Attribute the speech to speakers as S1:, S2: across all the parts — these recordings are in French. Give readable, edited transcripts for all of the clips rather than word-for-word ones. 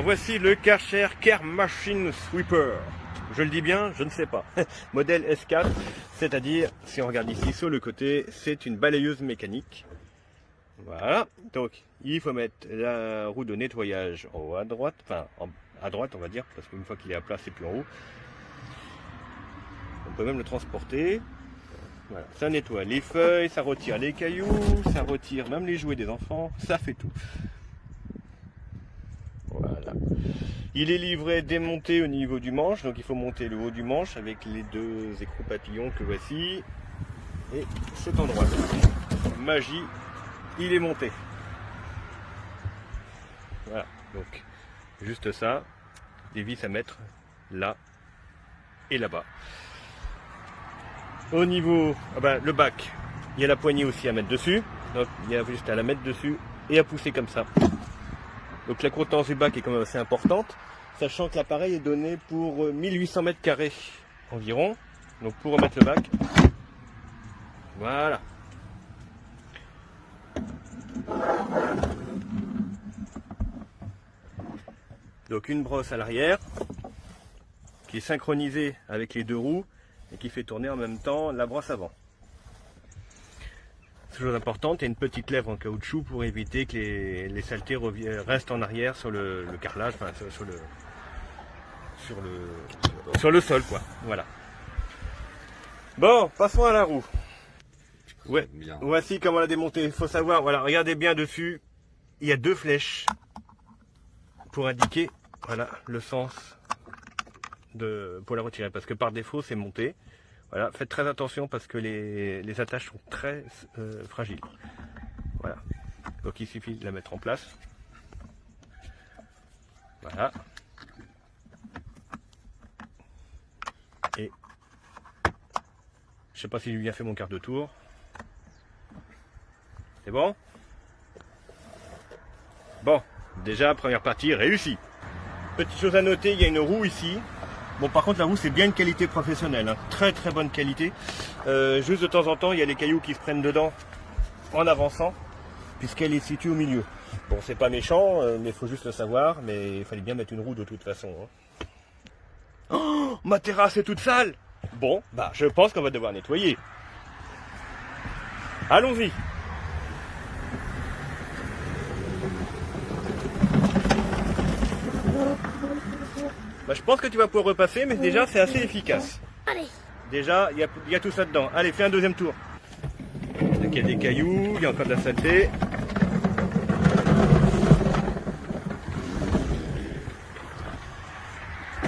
S1: Alors voici le Karcher Care Machine Sweeper. Je le dis bien, je ne sais pas. Modèle S4, c'est-à-dire, si on regarde ici sur le côté, c'est une balayeuse mécanique. Voilà, donc il faut mettre la roue de nettoyage en haut à droite, enfin à droite on va dire, parce qu'une fois qu'il est à plat c'est plus en haut. On peut même le transporter. Voilà, ça nettoie les feuilles, ça retire les cailloux, ça retire même les jouets des enfants, ça fait tout. Voilà. Il est livré démonté au niveau du manche, donc il faut monter le haut du manche avec les deux écrous papillons que voici. Et cet endroit, magie, il est monté. Voilà, donc juste ça, des vis à mettre là et là-bas. Au niveau, le bac, il y a la poignée aussi à mettre dessus, donc il y a juste à la mettre dessus et à pousser comme ça. Donc la contenance du bac est quand même assez importante, sachant que l'appareil est donné pour 1800 mètres carrés environ. Donc pour remettre le bac, voilà. Donc une brosse à l'arrière, qui est synchronisée avec les deux roues et qui fait tourner en même temps la brosse avant. Chose importante, il y a une petite lèvre en caoutchouc pour éviter que les saletés restent en arrière sur le carrelage, enfin sur le sol quoi. Voilà. Bon, passons à la roue. Ouais, voici comment la démonter. Il faut savoir, voilà, regardez bien dessus, il y a deux flèches pour indiquer voilà, le sens pour la retirer, parce que par défaut c'est monté. Voilà, faites très attention parce que les attaches sont très fragiles. Voilà. Donc il suffit de la mettre en place. Voilà. Et je sais pas si j'ai bien fait mon quart de tour. C'est bon? Bon, déjà première partie réussie. Petite chose à noter, il y a une roue ici. Bon, par contre la roue c'est bien une qualité professionnelle, hein. Très très bonne qualité. Juste de temps en temps il y a les cailloux qui se prennent dedans en avançant, puisqu'elle est située au milieu. Bon, c'est pas méchant, mais il faut juste le savoir, mais il fallait bien mettre une roue de toute façon, hein. Oh, ma terrasse est toute sale. Bon, je pense qu'on va devoir nettoyer. Allons-y. Je pense que tu vas pouvoir repasser, mais déjà c'est assez efficace.
S2: Allez.
S1: Déjà, il y a tout ça dedans. Allez, fais un deuxième tour. Donc il y a des cailloux, il y a encore de la saleté.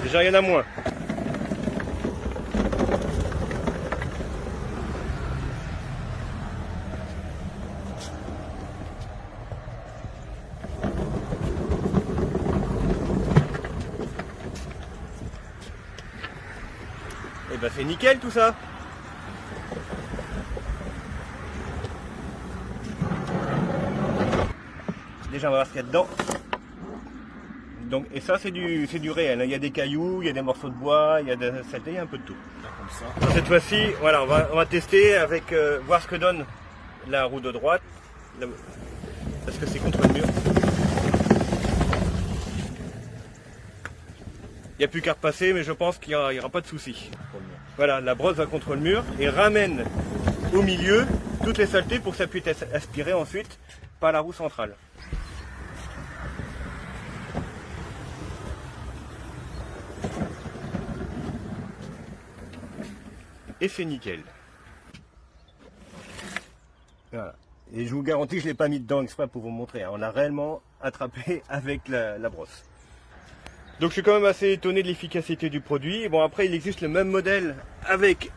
S1: Déjà, il y en a moins. Et c'est nickel tout ça. Déjà on va voir ce qu'il y a dedans. Donc, et ça c'est du réel, il y a des cailloux, il y a des morceaux de bois, il y a de la saleté, il y a un peu de tout. Comme ça. Cette fois-ci, voilà, on va tester avec voir ce que donne la roue de droite. Parce que c'est contre le mur. Il n'y a plus qu'à repasser, mais je pense qu'il n'y aura pas de souci. Voilà, la brosse va contre le mur et ramène au milieu toutes les saletés pour que ça puisse être aspiré ensuite par la roue centrale. Et c'est nickel. Voilà. Et je vous garantis, je ne l'ai pas mis dedans exprès pour vous montrer, hein. On l'a réellement attrapé avec la brosse. Donc je suis quand même assez étonné de l'efficacité du produit. Bon, après il existe le même modèle avec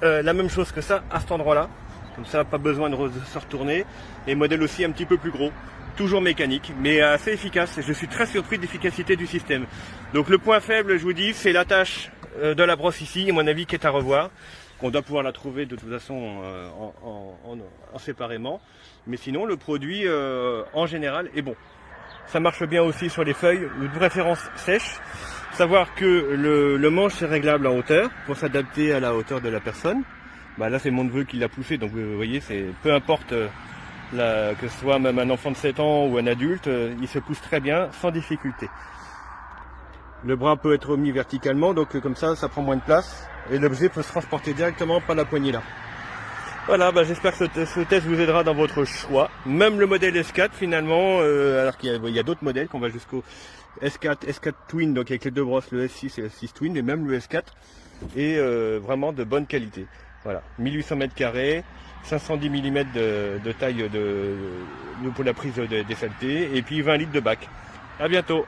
S1: la même chose que ça à cet endroit-là. Comme ça, pas besoin de se retourner. Les modèles aussi un petit peu plus gros. Toujours mécanique, mais assez efficace. Je suis très surpris de l'efficacité du système. Donc le point faible, je vous dis, c'est l'attache de la brosse ici, à mon avis, qui est à revoir. On doit pouvoir la trouver de toute façon en séparément. Mais sinon, le produit en général est bon. Ça marche bien aussi sur les feuilles, de préférence sèches. Savoir que le manche est réglable en hauteur pour s'adapter à la hauteur de la personne. Là c'est mon neveu qui l'a poussé, donc vous voyez, peu importe que ce soit même un enfant de 7 ans ou un adulte, il se pousse très bien sans difficulté. Le bras peut être mis verticalement, donc comme ça prend moins de place. Et l'objet peut se transporter directement par la poignée là. Voilà, j'espère que ce test vous aidera dans votre choix. Même le modèle S4 finalement, alors qu'il y a d'autres modèles, qu'on va jusqu'au S4 Twin, donc avec les deux brosses, le S6 et le S6 Twin, mais même le S4 est vraiment de bonne qualité. Voilà, 1800 m², 510 mm de taille pour la prise des saletés, et puis 20 litres de bac. À bientôt.